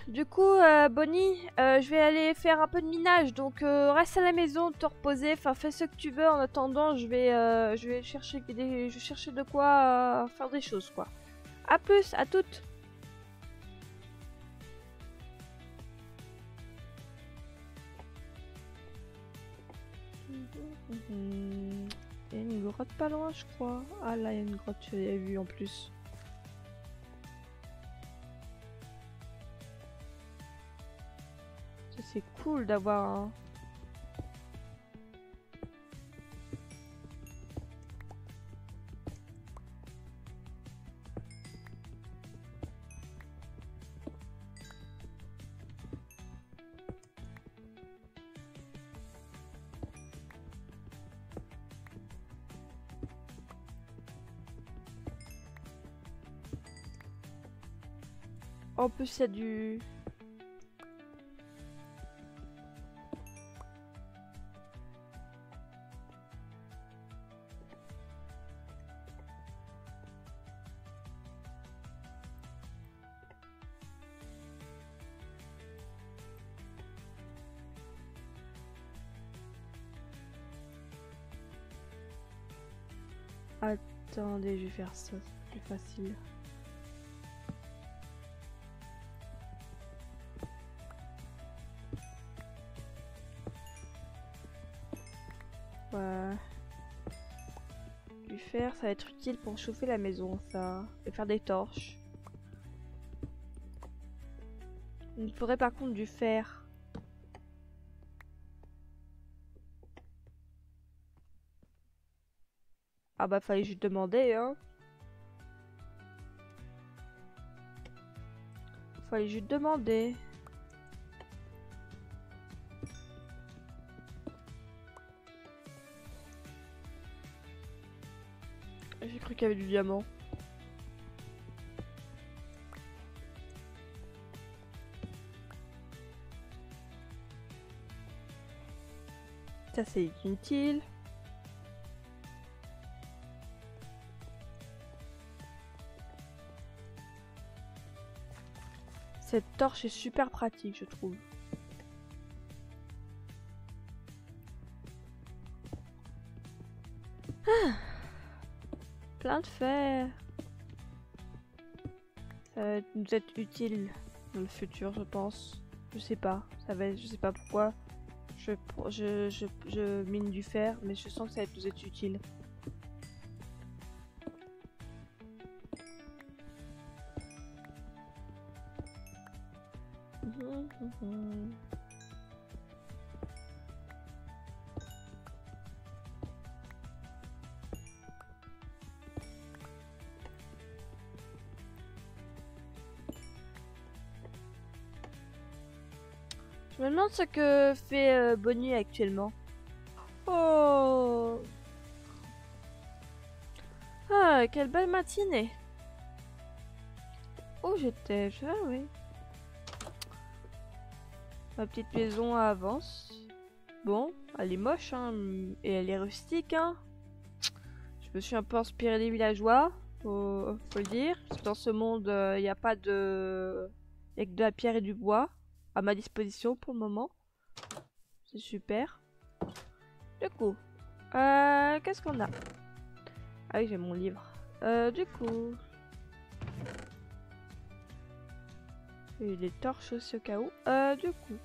Du coup, Bonnie, je vais aller faire un peu de minage, donc reste à la maison, te reposer, enfin fais ce que tu veux. En attendant, je vais chercher je vais chercher de quoi faire des choses, quoi. À plus, à toutes. Il y a une grotte pas loin, je crois. Ah là, il y a une grotte, je l'avais vue en plus. Ça, c'est cool d'avoir un... En plus, il y a du... Attendez, je vais faire ça, c'est plus facile. Ouais. Du fer, ça va être utile pour chauffer la maison, ça. Et faire des torches. Il me faudrait par contre du fer. Ah bah fallait juste demander, hein. Fallait juste demander. J'ai cru qu'il y avait du diamant. Ça c'est inutile. Cette torche est super pratique, je trouve. Ah, plein de fer. Ça va nous être utile dans le futur, je pense. Je sais pas. Je sais pas pourquoi. Je mine du fer, mais je sens que ça va nous être utile. Je me demande ce que fait Bonnie actuellement. Oh! Ah, quelle belle matinée! Où j'étais? Ah oui. Ma petite maison avance. Bon, elle est moche, hein, et elle est rustique, hein. Je me suis un peu inspirée des villageois, faut le dire. Parce que dans ce monde, il n'y a pas de... Il y a que de la pierre et du bois à ma disposition pour le moment. C'est super. Du coup, qu'est-ce qu'on a? Ah oui, j'ai mon livre. Du coup... Et des torches aussi au cas où. Du coup...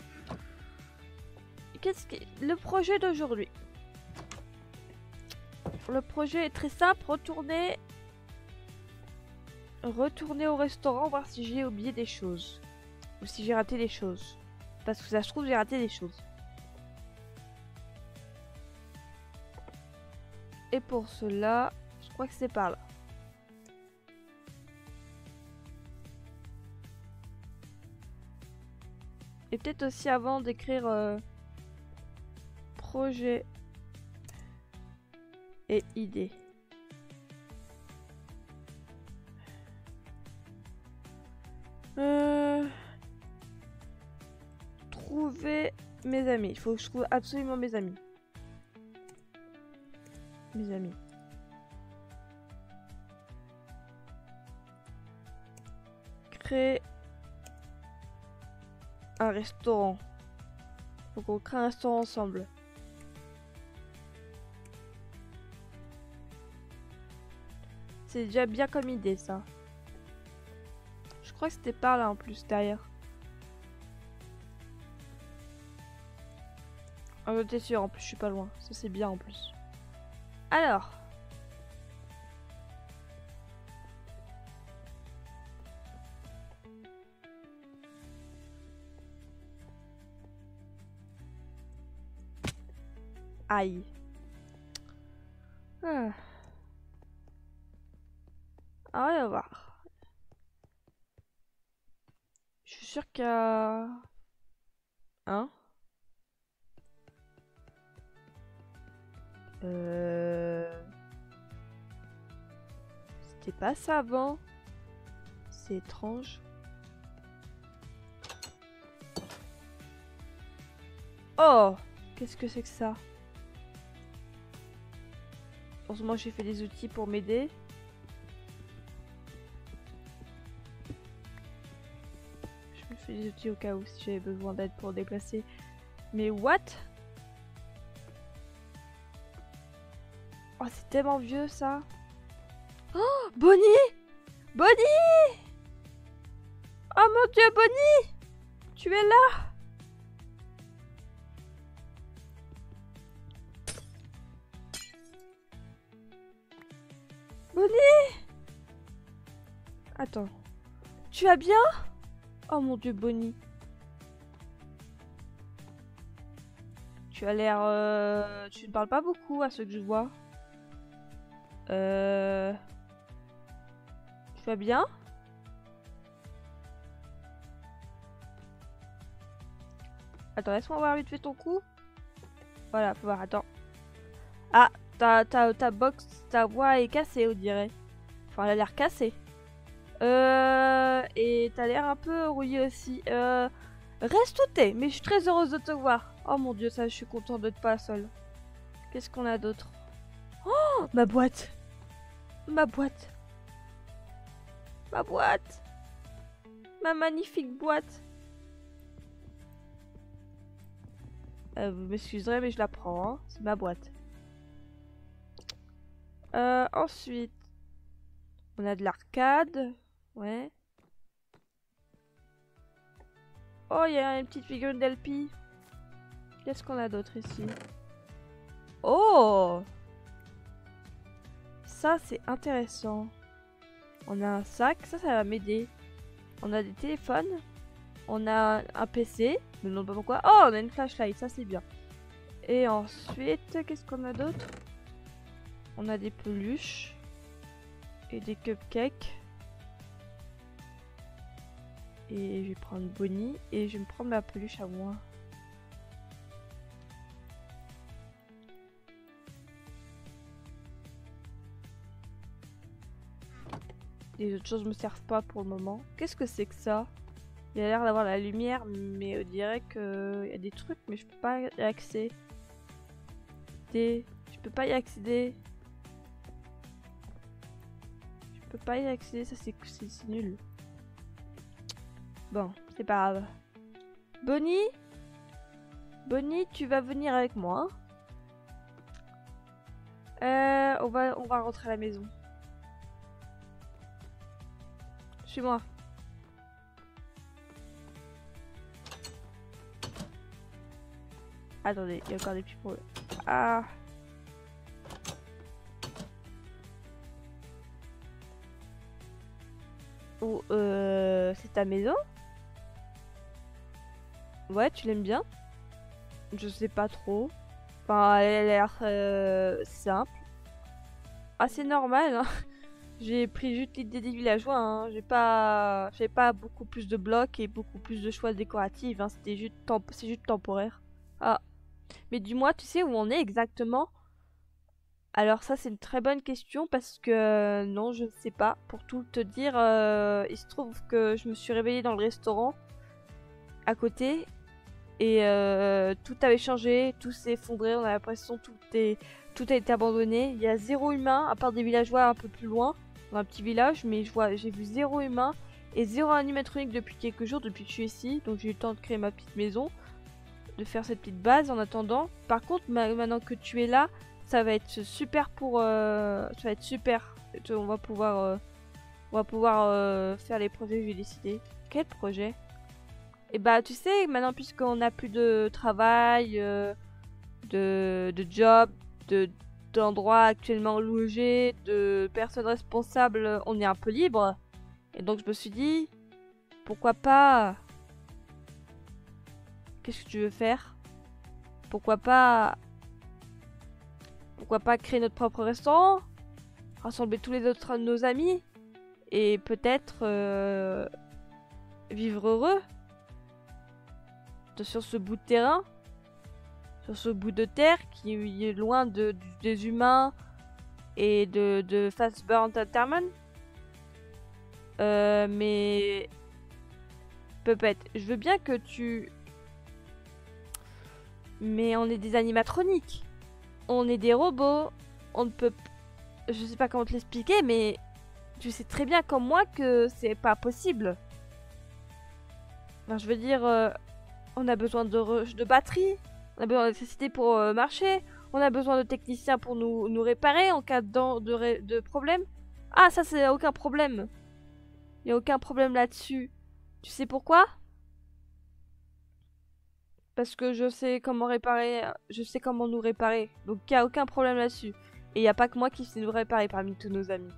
Le projet d'aujourd'hui. Le projet est très simple. Retourner au restaurant, voir si j'ai oublié des choses. Ou si j'ai raté des choses. Parce que ça se trouve, j'ai raté des choses. Et pour cela, je crois que c'est par là. Et peut-être aussi avant d'écrire projet et idée. Trouver mes amis. Il faut que je trouve absolument mes amis. Mes amis. Créer un restaurant. Donc on crée un restaurant ensemble. C'est déjà bien comme idée ça. Je crois que c'était par là en plus derrière. Ah t'es sûr, en plus je suis pas loin. Ça c'est bien en plus. Alors. Aïe. Ah. Ah, on va voir. Je suis sûre qu'il y a... Hein? C'était pas ça avant. C'est étrange. Oh! Qu'est-ce que c'est que ça? Heureusement j'ai fait des outils pour m'aider. Je me fais des outils au cas où si j'avais besoin d'aide pour déplacer. Mais what? Oh c'est tellement vieux ça. Oh Bonnie! Bonnie! Oh mon dieu Bonnie! Tu es là? Bonnie! Attends. Tu vas bien? Oh mon dieu, Bonnie. Tu as l'air... Tu ne parles pas beaucoup à ce que je vois. Tu vas bien? Attends, laisse-moi voir vite fait ton cou. Voilà, faut voir, attends. Ah, ta voix est cassée, on dirait. Enfin, elle a l'air cassée. Et t'as l'air un peu rouillé aussi. Reste où t'es, mais je suis très heureuse de te voir. Oh mon dieu, ça, je suis contente d'être pas seule. Qu'est-ce qu'on a d'autre? Oh, ma boîte. Ma boîte. Ma boîte. Ma magnifique boîte. Vous m'excuserez, mais je la prends. Hein. C'est ma boîte. Ensuite, on a de l'arcade. Ouais. Oh, il y a une petite figurine d'Elpi. Qu'est-ce qu'on a d'autre ici? Oh! Ça, c'est intéressant. On a un sac. Ça va m'aider. On a des téléphones. On a un PC. Je me demande pas pourquoi. Oh, on a une flashlight. Ça, c'est bien. Et ensuite, qu'est-ce qu'on a d'autre? On a des peluches. Et des cupcakes. Et je vais prendre Bonnie. Et je vais me prendre ma peluche à moi. Les autres choses me servent pas pour le moment. Qu'est-ce que c'est que ça? Il a l'air d'avoir la lumière, mais on dirait qu'il y a des trucs, mais je peux pas y accéder. Je peux pas y accéder. Je peux pas y accéder, ça c'est nul. Bon, c'est pas grave. Bonnie? Bonnie, tu vas venir avec moi. On va rentrer à la maison. Suis-moi. Attendez, il y a encore des petits problèmes. Ah. Oh, c'est ta maison? Ouais, tu l'aimes bien? Je sais pas trop. Enfin, elle a l'air simple. Assez normal, hein. J'ai pris juste l'idée des villageois, hein. J'avais pas beaucoup plus de blocs et beaucoup plus de choix décoratifs, hein. C'est juste temporaire. Ah. Mais dis-moi, tu sais où on est exactement? Alors ça, c'est une très bonne question parce que non, je ne sais pas. Pour tout te dire, il se trouve que je me suis réveillée dans le restaurant à côté et tout avait changé, tout s'est effondré. On a l'impression que tout a été abandonné. Il y a zéro humain, à part des villageois un peu plus loin, dans un petit village, mais j'ai vu zéro humain. Et 0 animatronique depuis quelques jours, depuis que je suis ici. Donc j'ai eu le temps de créer ma petite maison, de faire cette petite base en attendant. Par contre, maintenant que tu es là, ça va être super pour... ça va être super. On va pouvoir, faire les projets que j'ai décidé. Quel projet? Et bah tu sais, maintenant puisqu'on n'a plus de travail, de job, d'endroits actuellement logés, de personnes responsables, on est un peu libre. Et donc je me suis dit, pourquoi pas... Qu'est-ce que tu veux faire? Pourquoi pas créer notre propre restaurant? Rassembler tous les autres de nos amis? Et peut-être vivre heureux? Sur ce bout de terrain? Sur ce bout de terre qui est loin des humains et de Fazbear Entertainment? Mais... Puppet, je veux bien que tu... Mais on est des animatroniques. On est des robots. On ne peut... Je sais pas comment te l'expliquer, mais... Tu sais très bien comme moi que c'est pas possible. Enfin, je veux dire... on a besoin de batterie. On a besoin d'électricité pour marcher. On a besoin de techniciens pour nous réparer en cas de problème. Ah, ça, c'est aucun problème. Il n'y a aucun problème là-dessus. Tu sais pourquoi? Parce que je sais comment réparer, je sais comment nous réparer. Donc il n'y a aucun problème là-dessus. Et il n'y a pas que moi qui sais nous réparer parmi tous nos amis.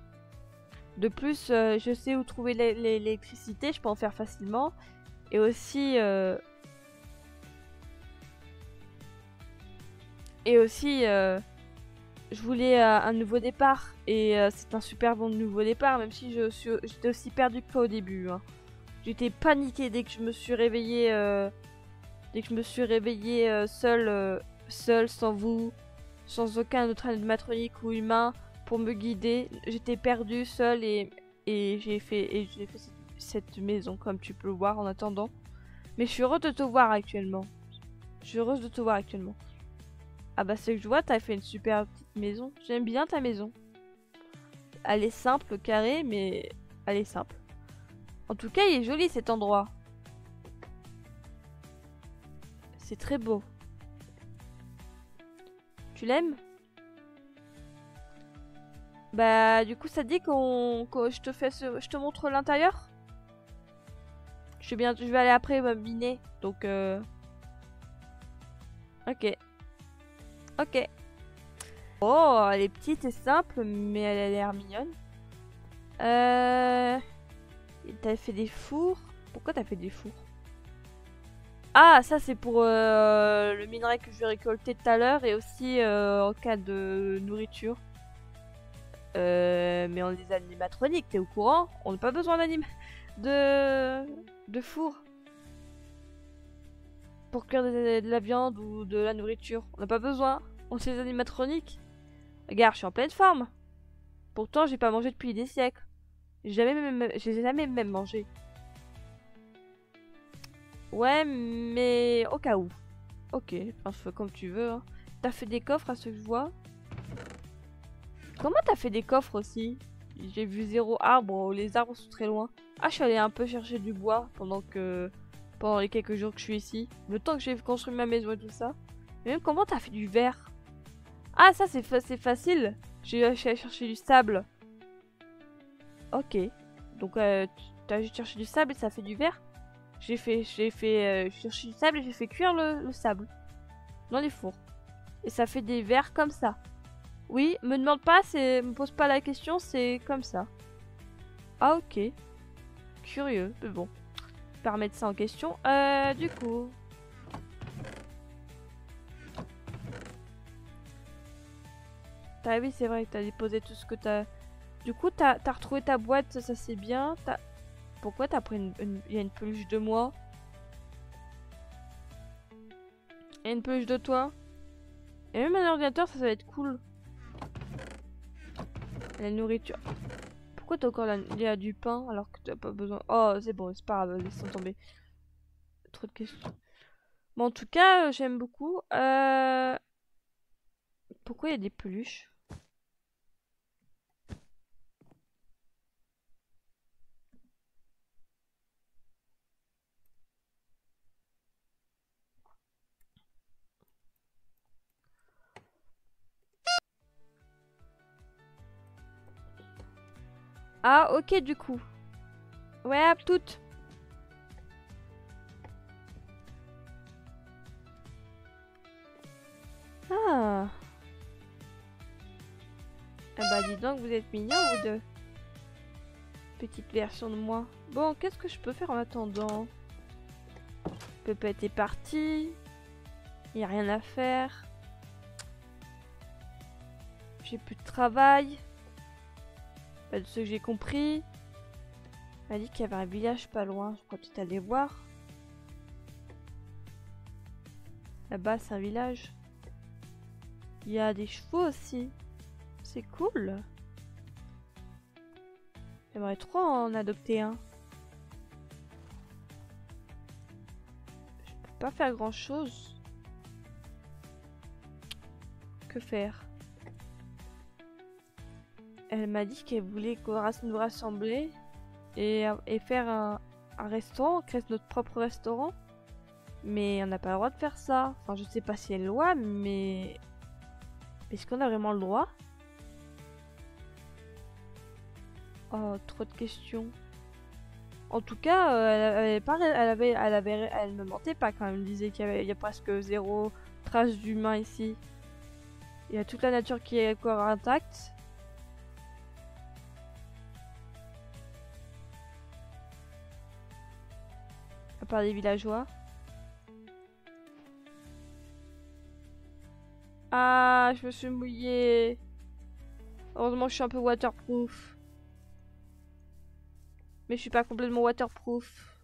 De plus, je sais où trouver l'électricité, je peux en faire facilement. Et aussi... je voulais un nouveau départ. Et c'est un super bon nouveau départ, même si j'étais aussi perdue que toi au début. Hein. J'étais paniquée dès que je me suis réveillée... seule, sans vous, sans aucun autre animatronique ou humain pour me guider. J'étais perdue, seule et j'ai fait cette maison comme tu peux le voir en attendant. Mais je suis heureuse de te voir actuellement. Je suis heureuse de te voir actuellement. Ah bah c'est que je vois, t'as fait une super petite maison. J'aime bien ta maison. Elle est simple, carrée, mais elle est simple. En tout cas, il est joli cet endroit. C'est très beau. Tu l'aimes? Bah du coup ça te dit que je te montre l'intérieur? Je vais aller après miner. Donc ok. Ok. Oh, elle est petite et simple, mais elle a l'air mignonne. T'as fait des fours? Pourquoi t'as fait des fours? Ah, ça c'est pour le minerai que je vais récolter tout à l'heure et aussi en cas de nourriture. Mais on est des animatroniques, t'es au courant? On n'a pas besoin de four pour cuire de la viande ou de la nourriture. On n'a pas besoin. On est des animatroniques. Regarde, je suis en pleine forme. Pourtant, j'ai pas mangé depuis des siècles. J'ai jamais même mangé. Ouais, mais au cas où. Ok, enfin, fais comme tu veux. Hein. T'as fait des coffres à ce que je vois? Comment t'as fait des coffres aussi? J'ai vu 0 arbre, les arbres sont très loin. Ah, je suis allée un peu chercher du bois pendant les quelques jours que je suis ici. Le temps que j'ai construit ma maison et tout ça. Mais même comment t'as fait du verre? Ah, ça c'est facile. J'ai allé chercher du sable. Ok. Donc t'as juste cherché du sable et ça fait du verre? J'ai cherché du sable et j'ai fait cuire le sable. Dans les fours. Et ça fait des verres comme ça. Oui, me demande pas, me pose pas la question, c'est comme ça. Ah ok. Curieux, mais bon. Je vais pas remettre ça en question. Du coup... oui, c'est vrai que t'as déposé tout ce que t'as... Du coup, t'as retrouvé ta boîte, ça c'est bien. Pourquoi t'as pris Il y a une peluche de moi. Il y a une peluche de toi. Et même un ordinateur, ça va être cool. La nourriture. Pourquoi t'as encore il y a du pain alors que t'as pas besoin... Oh, c'est bon, c'est pas grave, laisse tomber. Trop de questions. Bon, en tout cas, j'aime beaucoup. Pourquoi il y a des peluches? Ah, ok, du coup. Ouais, à toutes. Ah. Ah bah dis donc, vous êtes mignons, vous deux. Petite version de moi. Bon, qu'est-ce que je peux faire en attendant? Papa était parti. Il n'y a rien à faire. J'ai plus de travail. Pas de ce que j'ai compris. Elle m'a dit qu'il y avait un village pas loin. Je crois peut-être aller voir. Là-bas, c'est un village. Il y a des chevaux aussi. C'est cool. J'aimerais trop en adopter un. Je peux pas faire grand-chose. Que faire? Elle m'a dit qu'elle voulait qu'on nous rassembler et faire un restaurant, créer notre propre restaurant. Mais on n'a pas le droit de faire ça. Enfin, je sais pas si elle loi, mais... Est-ce qu'on a vraiment le droit? Oh, trop de questions. En tout cas, elle me mentait pas quand elle me disait qu'il y a presque zéro trace d'humain ici. Il y a toute la nature qui est encore intacte. À part les villageois. Ah, je me suis mouillée. Heureusement, je suis un peu waterproof. Mais je suis pas complètement waterproof.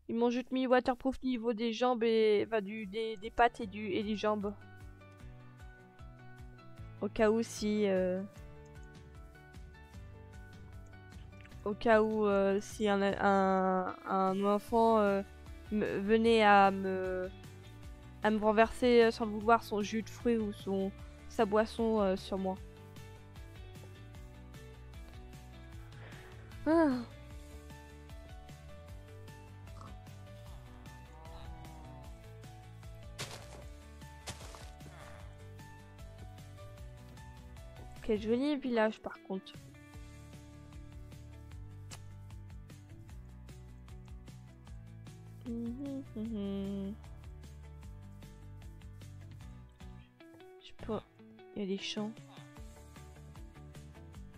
Ils m'ont juste mis waterproof niveau des jambes et... Enfin, des pattes et des jambes. Au cas où si... Au cas où si un enfant venait à me renverser sans le vouloir son jus de fruits ou sa boisson sur moi. Ah. Quel joli village par contre. Je peux... Il y a des champs.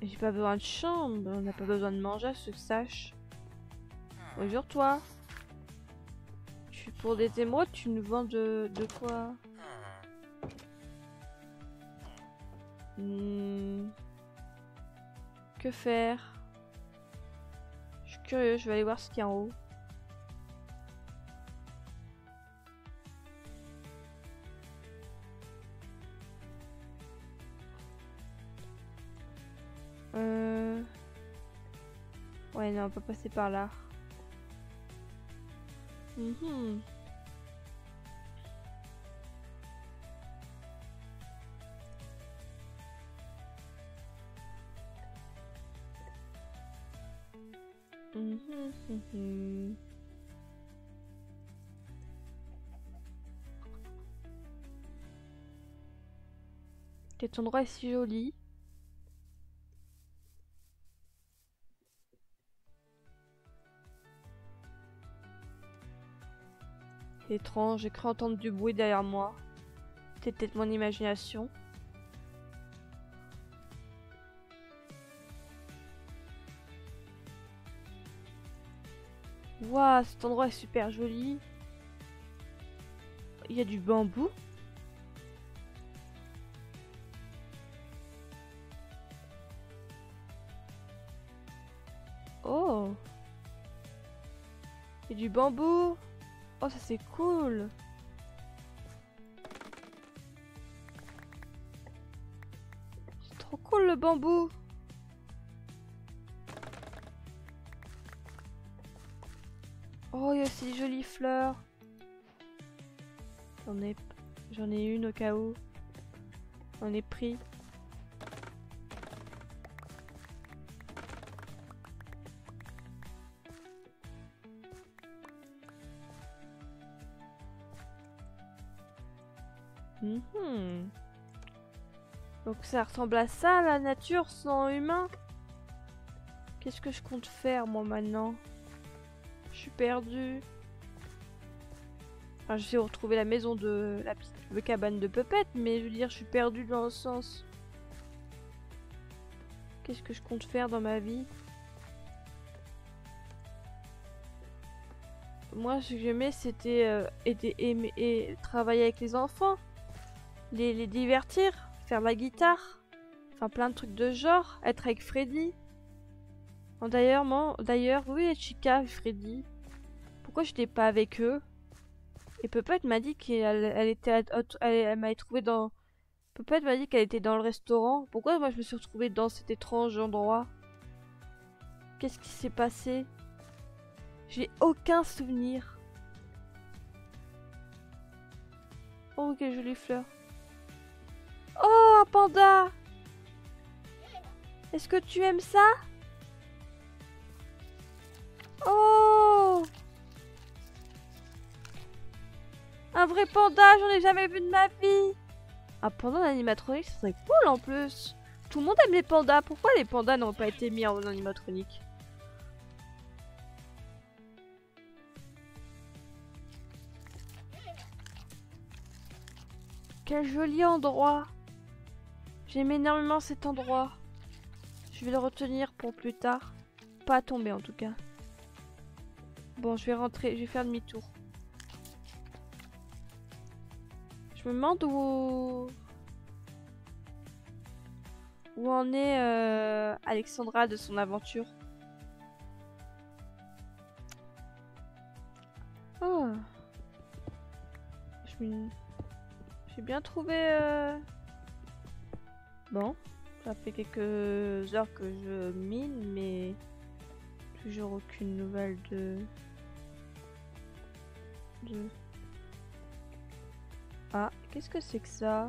J'ai pas besoin de chambre, on n'a pas besoin de manger à ce que sache. Bonjour toi. Pour des émeraudes, tu nous vends de quoi? Que faire? Je suis curieux, je vais aller voir ce qu'il y a en haut. Ouais, non, on peut passer par là. Cet endroit est si joli. C'est étrange, j'ai cru entendre du bruit derrière moi. C'était peut-être mon imagination. Waouh, cet endroit est super joli. Il y a du bambou. Oh. Il y a du bambou. Oh, ça c'est cool. C'est trop cool le bambou. Oh, il y a aussi des jolies fleurs. J'en ai une au cas où. J'en ai pris. Donc ça ressemble à ça, la nature sans humain. Qu'est-ce que je compte faire moi maintenant? Je suis perdue. Enfin, je sais retrouver la maison de la petite cabane de Puppet, mais je veux dire, je suis perdue dans le sens. Qu'est-ce que je compte faire dans ma vie? Moi, ce que j'aimais, c'était travailler avec les enfants, les divertir, faire de la guitare, enfin plein de trucs de genre, être avec Freddy. Oh, d'ailleurs, oui, Chica et Freddy. Pourquoi j'étais pas avec eux? Et Puppet m'a dit elle m'avait trouvé dans. Puppet m'a dit qu'elle était dans le restaurant. Pourquoi moi je me suis retrouvée dans cet étrange endroit? Qu'est-ce qui s'est passé? J'ai aucun souvenir. Oh, quelle jolie fleur. Oh, un panda! Est-ce que tu aimes ça? Oh! Un vrai panda, j'en ai jamais vu de ma vie! Un panda en animatronique, ça serait cool en plus. Tout le monde aime les pandas. Pourquoi les pandas n'ont pas été mis en animatronique? Quel joli endroit! J'aime énormément cet endroit. Je vais le retenir pour plus tard. Pas tomber en tout cas. Bon, je vais rentrer, je vais faire demi-tour. Je me demande où en est Alexandra de son aventure. Oh. J'ai bien trouvé... Bon, ça fait quelques heures que je mine, mais toujours aucune nouvelle de... Ah, qu'est-ce que c'est que ça?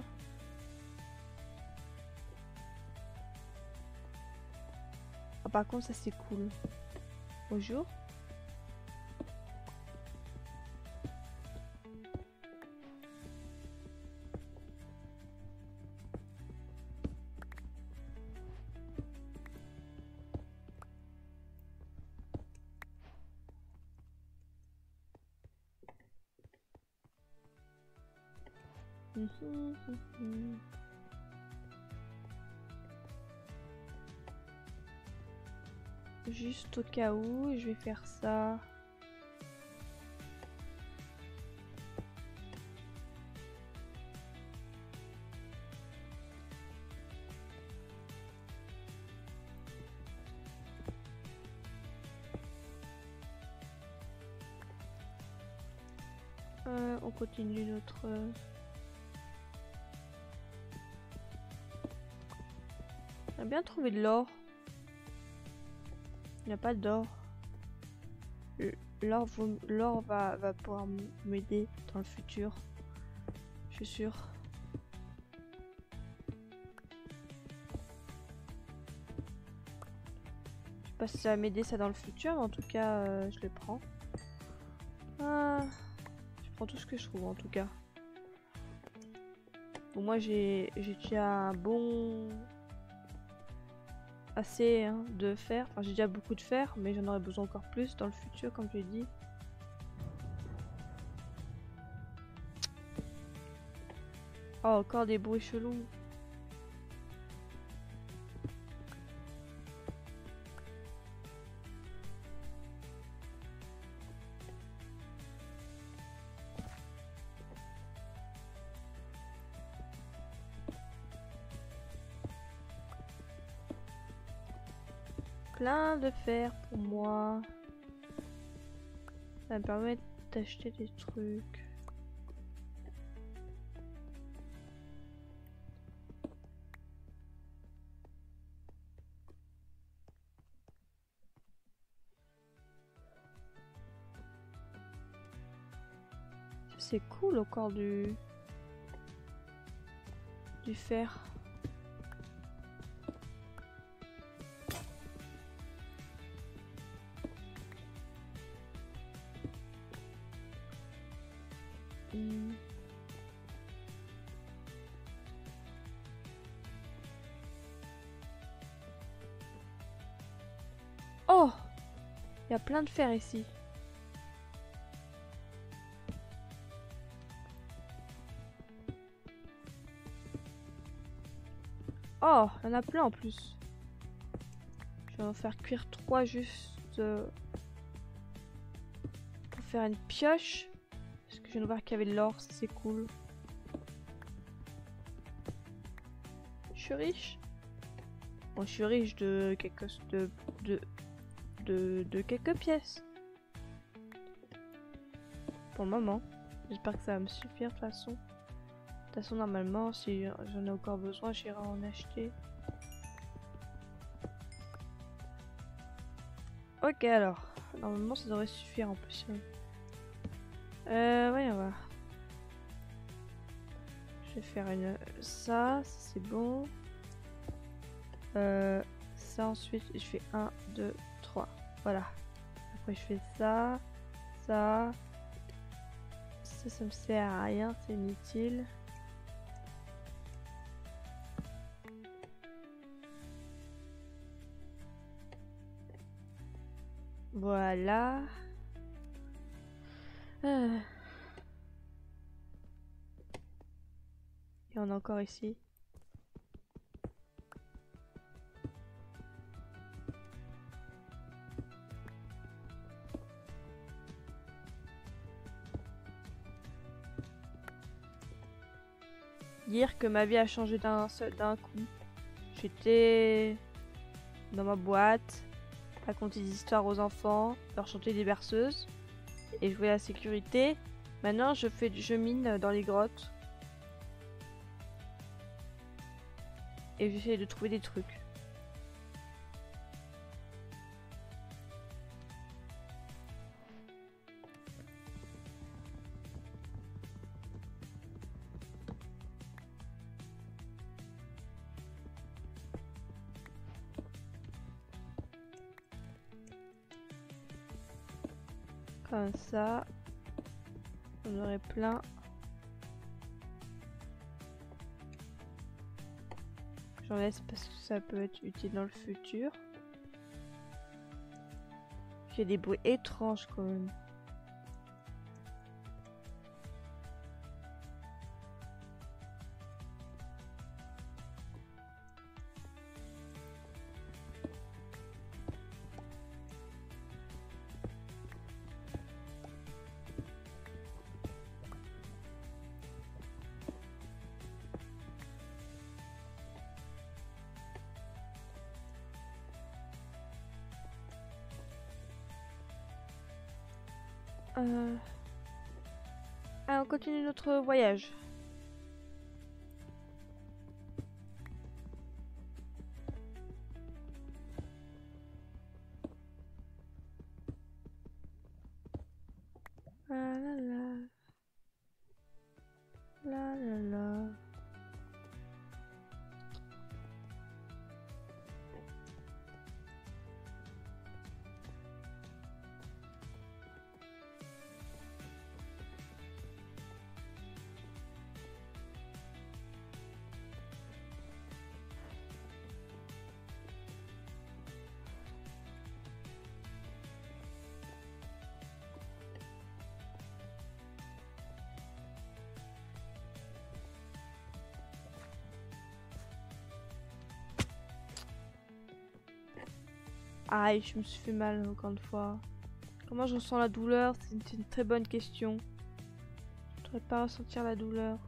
Ah, par contre, ça c'est cool. Bonjour. Juste au cas où, je vais faire ça. On continue notre... On a bien trouvé de l'or. Il n'y a pas d'or. L'or va pouvoir m'aider dans le futur. Je suis sûre. Je sais pas si ça va m'aider ça dans le futur, mais en tout cas, je le prends. Ah, je prends tout ce que je trouve en tout cas. Bon, moi j'ai déjà un bon... assez hein, de fer. Enfin, j'ai déjà beaucoup de fer, mais j'en aurai besoin encore plus dans le futur, comme j'ai dit. Oh, encore des bruits chelous. Plein de fer pour moi. Ça me permet d'acheter des trucs. C'est cool encore du fer. y a plein de fer ici. Oh, il y en a plein en plus. Je vais en faire cuire 3 juste pour faire une pioche. Parce que je viens de voir qu'il y avait de l'or, c'est cool. Je suis riche. Bon, je suis riche de quelques de quelques pièces. Pour le moment. J'espère que ça va me suffire de toute façon. De toute façon, normalement, si j'en ai encore besoin, j'irai en acheter. Ok, alors. Normalement, ça devrait suffire en plus. Voyons voir. Je vais faire ça c'est bon. Ça ensuite, je fais 1, 2, 3. Voilà. Après, je fais ça. Ça me sert à rien, c'est inutile. Voilà. Il y en a encore ici. Dire que ma vie a changé d'un coup. J'étais dans ma boîte, raconter des histoires aux enfants, leur chanter des berceuses et jouer à la sécurité. Maintenant, je mine dans les grottes et j'essaie de trouver des trucs. Comme ça, on aurait plein. J'en laisse parce que ça peut être utile dans le futur. J'ai des bruits étranges quand même. Ah, on continue notre voyage. Ah là là. La la la. Aïe, je me suis fait mal encore une fois. Comment je ressens la douleur? C'est une très bonne question. Je ne devrais pas ressentir la douleur.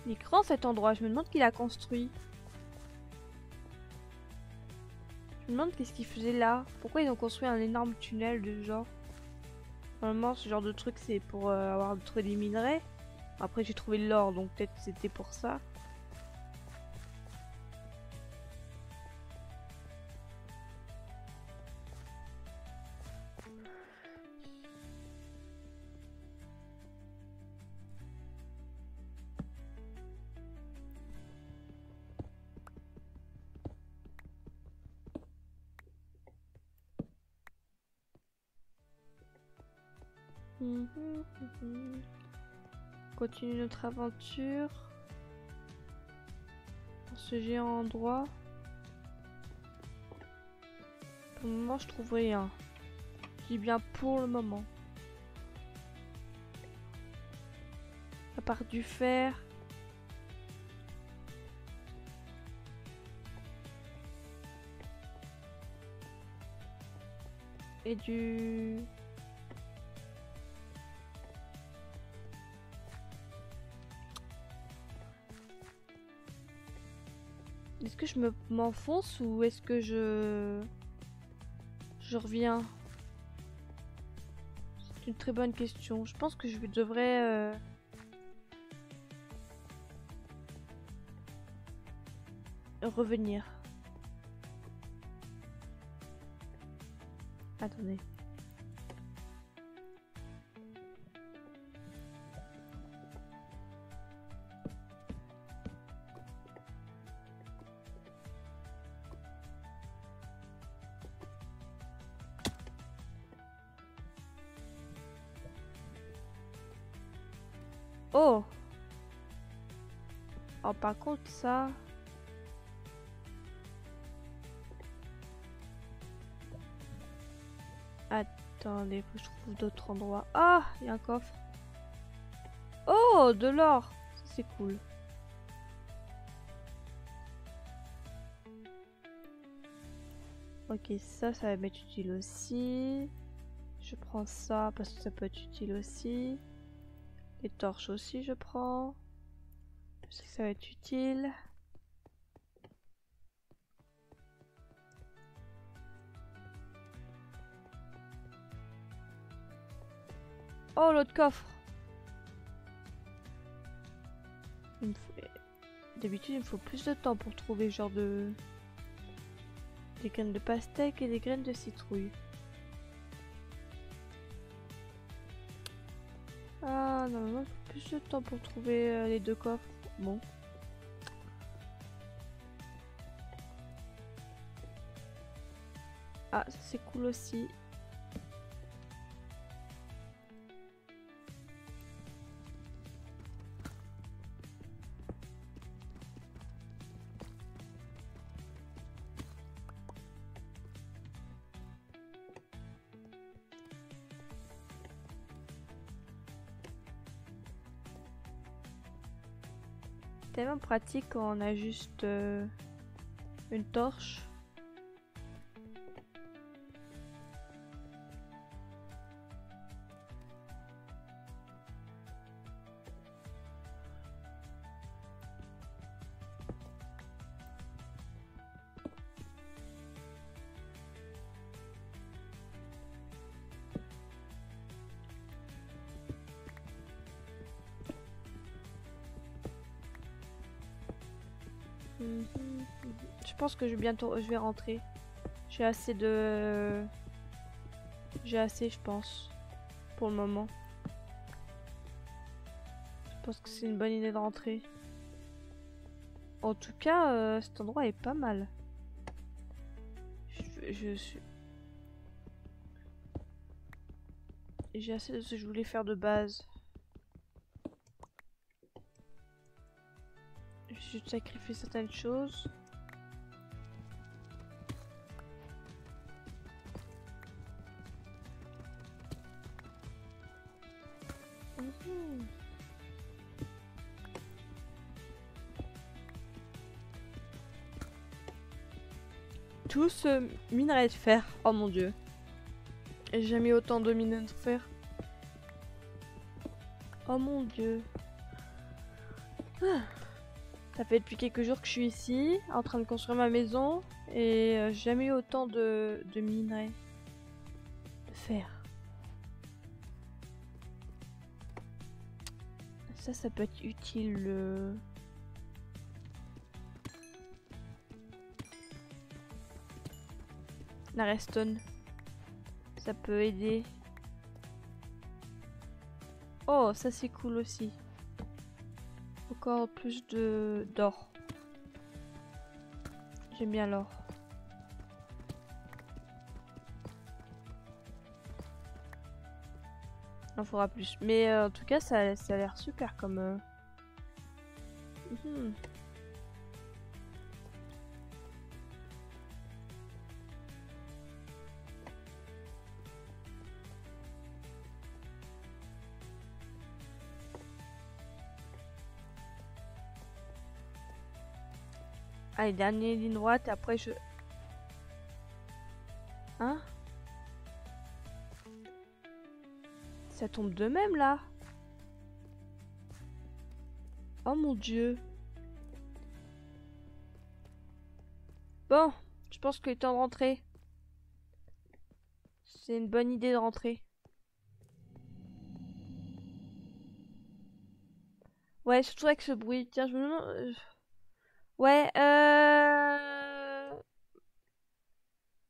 Il est grand cet endroit, je me demande qui l'a construit. Je me demande qu'est-ce qu'ils faisaient là. Pourquoi ils ont construit un énorme tunnel de genre. Normalement ce genre de truc c'est pour avoir trouvé des minerais. Après j'ai trouvé de l'or donc peut-être c'était pour ça. Continue notre aventure. Dans ce géant endroit. Pour le moment, je trouve rien. Je dis bien pour le moment. À part du fer. Et du... Est-ce que je m'enfonce ou est-ce que je reviens? C'est une très bonne question. Je pense que je devrais revenir. Attendez. Oh! Oh, par contre, ça... Attendez, faut que je trouve d'autres endroits. Ah! Il y a un coffre. Oh! De l'or! C'est cool. Ok, ça va m'être utile aussi. Je prends ça parce que ça peut être utile aussi. Les torches aussi, je prends. Je sais que ça va être utile. Oh, l'autre coffre! D'habitude, il me faut plus de temps pour trouver genre de... des graines de pastèque et des graines de citrouille. Ah, normalement, il faut plus de temps pour trouver les deux coffres. Bon. Ah, ça c'est cool aussi. Tellement pratique quand on a juste une torche. Je pense que je vais rentrer. J'ai assez, je pense, pour le moment. Je pense que c'est une bonne idée de rentrer. En tout cas, cet endroit est pas mal. J'ai assez de ce que je voulais faire de base. Je vais juste sacrifier certaines choses. Tout ce minerai de fer. Oh mon dieu. J'ai jamais eu autant de minerai de fer. Oh mon dieu. Ça fait depuis quelques jours que je suis ici, en train de construire ma maison, et j'ai jamais eu autant de minerai de fer. Ça peut être utile. La redstone. Ça peut aider. Oh, ça c'est cool aussi. Encore plus d'or. J'aime bien l'or. Il en faudra plus. Mais en tout cas, ça a l'air super comme... Mhm. Allez, dernière ligne droite, après je... Hein? Ça tombe de même, là? Oh mon dieu. Bon, je pense qu'il est temps de rentrer. C'est une bonne idée de rentrer. Ouais, surtout avec ce bruit. Tiens, je me demande... Ouais,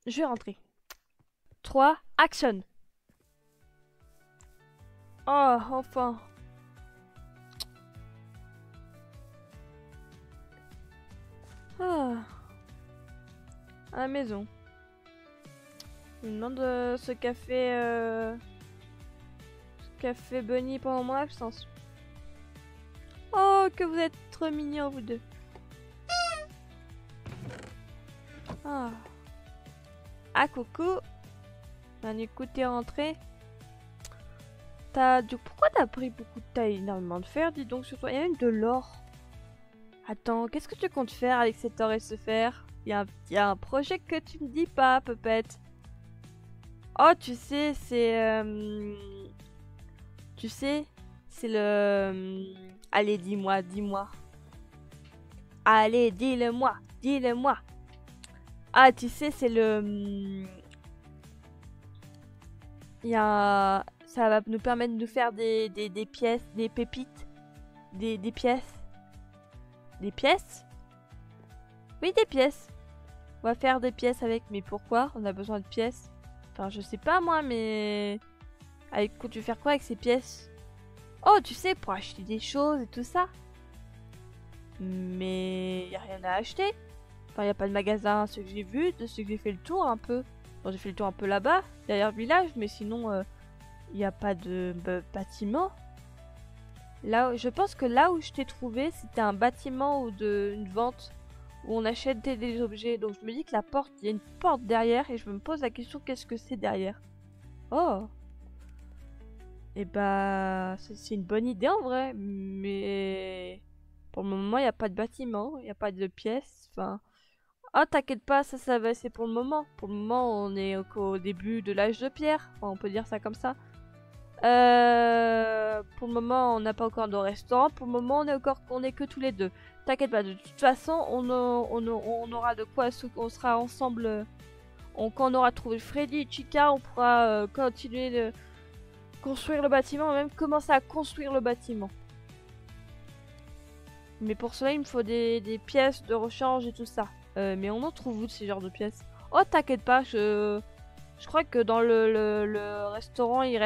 je vais rentrer. 3, action. Oh, enfin. Ah. À la maison. Je me demande ce qu'a fait Bunny pendant mon absence. Oh, que vous êtes trop mignons, vous deux. Ah. Ah, coucou. Du coup, t'es rentré. Pourquoi t'as pris beaucoup de taille, énormément de fer, dis donc sur toi. Il y a même de l'or. Attends, qu'est-ce que tu comptes faire avec cet or et ce fer? Il y a un projet que tu me dis pas, Pupette. Oh, tu sais, tu sais, c'est le... Allez, dis-moi, dis-moi. Allez, dis-le-moi, dis-le-moi. Ah, tu sais, c'est le... Ça va nous permettre de nous faire des pièces, des pépites, des pièces. Des pièces? Oui, des pièces. On va faire des pièces avec, mais pourquoi? On a besoin de pièces. Enfin, je sais pas moi, mais... Tu veux faire quoi avec ces pièces? Oh, tu sais, pour acheter des choses et tout ça. Mais y a rien à acheter. Enfin, y a pas de magasin, ce que j'ai vu, de ce que j'ai fait le tour un peu. Bon, j'ai fait le tour un peu là-bas, derrière le village, mais sinon, y a pas de bâtiment. Là, je pense que là où je t'ai trouvé, c'était un bâtiment ou une vente où on achète des objets. Donc je me dis que la porte, il y a une porte derrière et je me pose la question qu'est-ce que c'est derrière. Oh. Et bah, c'est une bonne idée en vrai, mais pour le moment, il n'y a pas de bâtiment, il n'y a pas de pièces. Enfin, oh, t'inquiète pas, ça va, c'est pour le moment. Pour le moment, on est au début de l'âge de pierre. Enfin, on peut dire ça comme ça. Pour le moment, on n'a pas encore de restaurant. Pour le moment, on est que tous les deux. T'inquiète pas, de toute façon, on aura de quoi, on sera ensemble. Quand on aura trouvé Freddy et Chica, on pourra continuer de construire le bâtiment, même commencer à construire le bâtiment. Mais pour cela, il me faut des pièces de rechange et tout ça. Mais on en trouve où de ces genres de pièces? Oh, t'inquiète pas, je crois que dans le restaurant, il y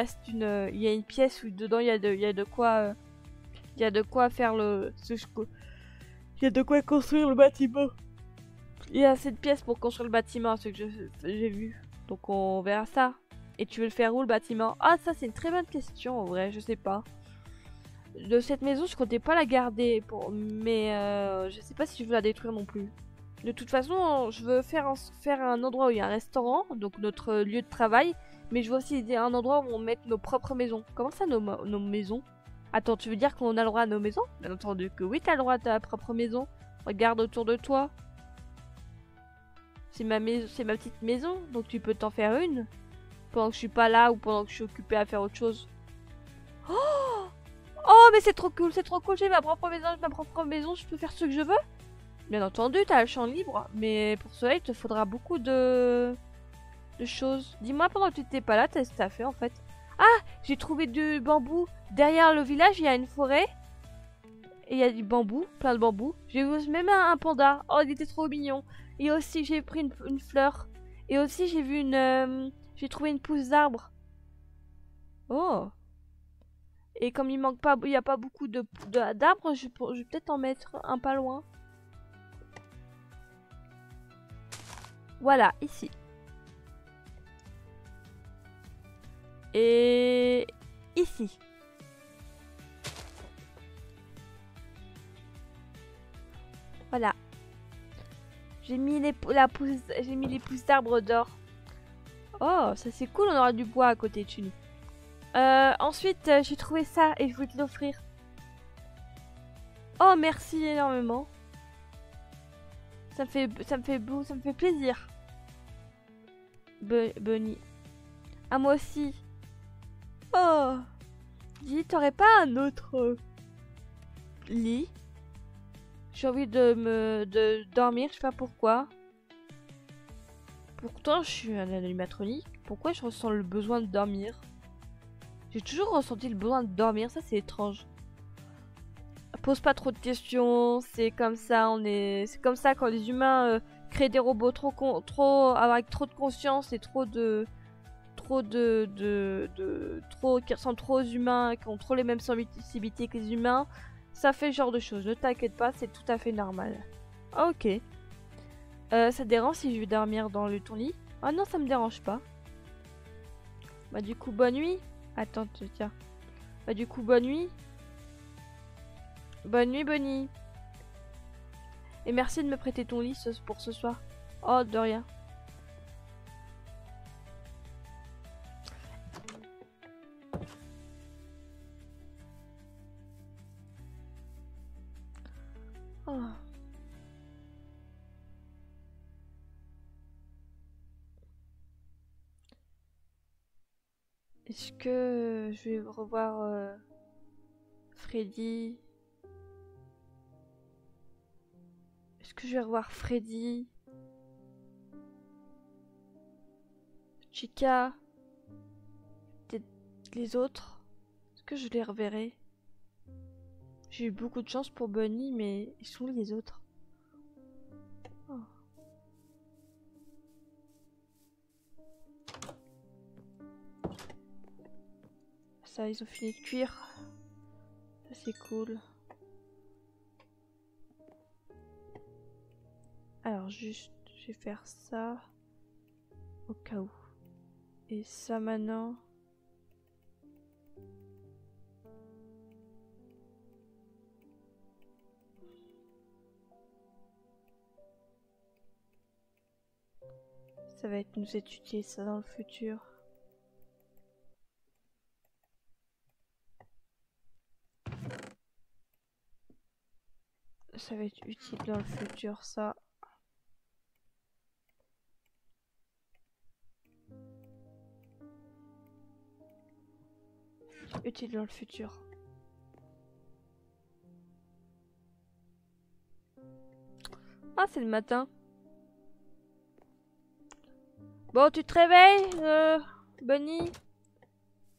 a une pièce où dedans il y a de quoi, il y a de quoi faire il y a de quoi construire le bâtiment. Il y a assez de pièces pour construire le bâtiment, ce que j'ai vu. Donc on verra ça. Et tu veux le faire où le bâtiment? Ah, ça c'est une très bonne question en vrai, je sais pas. De cette maison, je comptais pas la garder, mais je sais pas si je veux la détruire non plus. De toute façon, je veux faire un endroit où il y a un restaurant, donc notre lieu de travail, mais je veux aussi un endroit où on met nos propres maisons. Comment ça, nos maisons? Attends, tu veux dire qu'on a le droit à nos maisons? Bien entendu que oui, t'as le droit à ta propre maison. Regarde autour de toi. C'est ma petite maison, donc tu peux t'en faire une. Pendant que je suis pas là ou pendant que je suis occupée à faire autre chose. Oh, oh mais c'est trop cool, j'ai ma propre maison, je peux faire ce que je veux. Bien entendu, t'as le champ libre, mais pour cela, il te faudra beaucoup de choses. Dis-moi, pendant que tu n'étais pas là, qu'est-ce que t'as fait en fait? Ah, j'ai trouvé du bambou. Derrière le village, il y a une forêt. Et il y a du bambou, plein de bambou. J'ai vu même un panda. Oh, il était trop mignon. Et aussi, j'ai pris une fleur. Et aussi, j'ai trouvé une pousse d'arbre. Oh. Et comme il n'y a pas beaucoup d'arbres, je vais peut-être en mettre un pas loin. Voilà, ici. Et ici. Voilà. J'ai mis les pousses d'arbres d'or. Oh, ça c'est cool, on aura du bois à côté de chez nous. Ensuite, j'ai trouvé ça et je voulais te l'offrir. Oh, merci énormément. Ça me fait plaisir. Bunny. Ah, moi aussi. Oh. Dis, t'aurais pas un autre lit? J'ai envie de dormir, je sais pas pourquoi. Pourtant, je suis un animatronique. Pourquoi je ressens le besoin de dormir? J'ai toujours ressenti le besoin de dormir, ça c'est étrange. Pose pas trop de questions, c'est comme ça, c'est comme ça quand les humains créent des robots avec trop de conscience et qui ressemblent trop aux humains, qui ont trop les mêmes sensibilités que les humains, ça fait ce genre de choses. Ne t'inquiète pas, c'est tout à fait normal. Ok. Ça te dérange si je vais dormir dans ton lit? Ah non, ça me dérange pas. Bah du coup, bonne nuit. Attends, tiens. Bah du coup, bonne nuit. Bonne nuit, Bonnie. Et merci de me prêter ton lit pour ce soir. Oh, de rien. Oh. Est-ce que je vais revoir Freddy? Est-ce que je vais revoir Freddy? Chica? Peut-être les autres? Est-ce que je les reverrai? J'ai eu beaucoup de chance pour Bunny, mais ils sont où les autres? Oh. Ça, ils ont fini de cuire. Ça, c'est cool. Alors, juste, je vais faire ça. Au cas où. Et ça, maintenant. Ça va être nous étudier ça dans le futur. Ça va être utile dans le futur, ça. Utile dans le futur. Ah, c'est le matin. Bon, tu te réveilles, Bunny?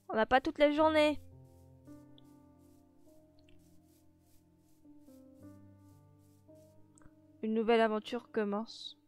On n'a pas toute la journée. Une nouvelle aventure commence.